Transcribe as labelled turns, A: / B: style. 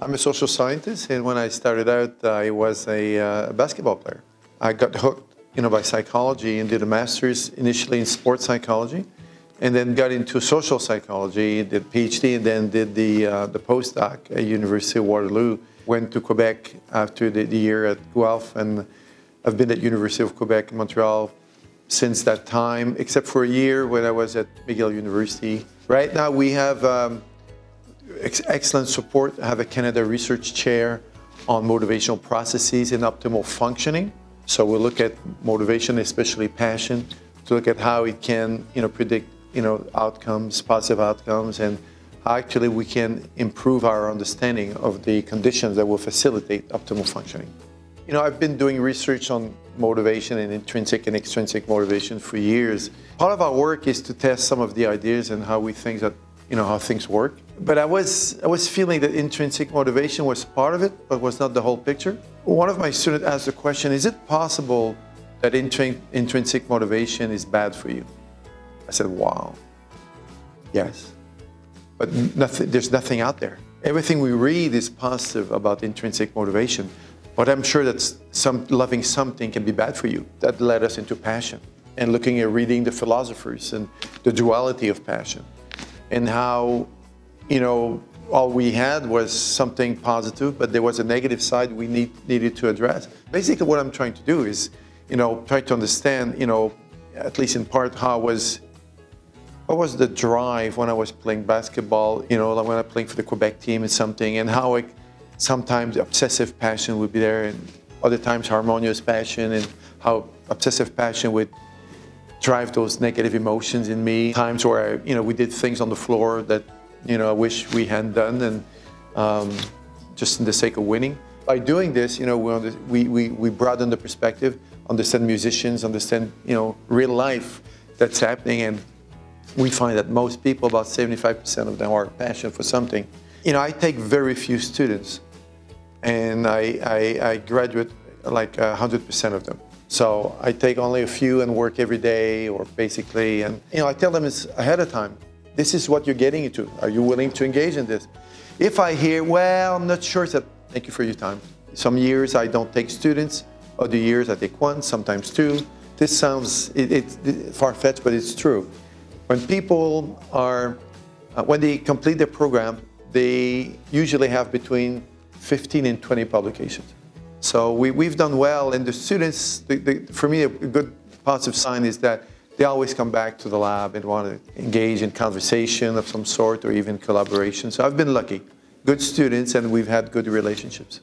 A: I'm a social scientist, and when I started out, I was a basketball player. I got hooked, by psychology and did a master's initially in sports psychology, and then got into social psychology, did a PhD, and then did the postdoc at University of Waterloo. Went to Quebec after the year at Guelph, and I've been at University of Quebec in Montreal since that time, except for a year when I was at McGill University. Right now we have excellent support. I have a Canada Research Chair on motivational processes and optimal functioning. So we'll look at motivation, especially passion, to look at how it can predict outcomes, positive outcomes, and how actually we can improve our understanding of the conditions that will facilitate optimal functioning. I've been doing research on motivation and intrinsic and extrinsic motivation for years. Part of our work is to test some of the ideas and how we think that how things work. But I was feeling that intrinsic motivation was part of it, but was not the whole picture. One of my students asked the question, is it possible that intrinsic motivation is bad for you? I said, wow, yes. But there's nothing out there. Everything we read is positive about intrinsic motivation, but I'm sure that loving something can be bad for you. That led us into passion and looking at reading the philosophers and the duality of passion, and how, all we had was something positive, but there was a negative side we needed to address. Basically, what I'm trying to do is, try to understand, at least in part, what was the drive when I was playing basketball, like when I was playing for the Quebec team and something, and how sometimes obsessive passion would be there, and other times harmonious passion, and how obsessive passion would drive those negative emotions in me. Times where we did things on the floor that I wish we hadn't done, and just in the sake of winning. By doing this, we broaden the perspective, understand musicians, understand real life that's happening, and we find that most people, about 75% of them, are passionate for something. I take very few students, and I graduate like 100% of them. So I take only a few and work every day, or basically, and I tell them it's ahead of time. This is what you're getting into. Are you willing to engage in this? If I hear, well, I'm not sure, so thank you for your time. Some years I don't take students, other years I take one, sometimes two. This sounds it's far-fetched, but it's true. When people when they complete their program, they usually have between 15 and 20 publications. So we've done well, and the students, for me, a good positive sign is that they always come back to the lab and want to engage in conversation of some sort, or even collaboration. So I've been lucky. Good students, and we've had good relationships.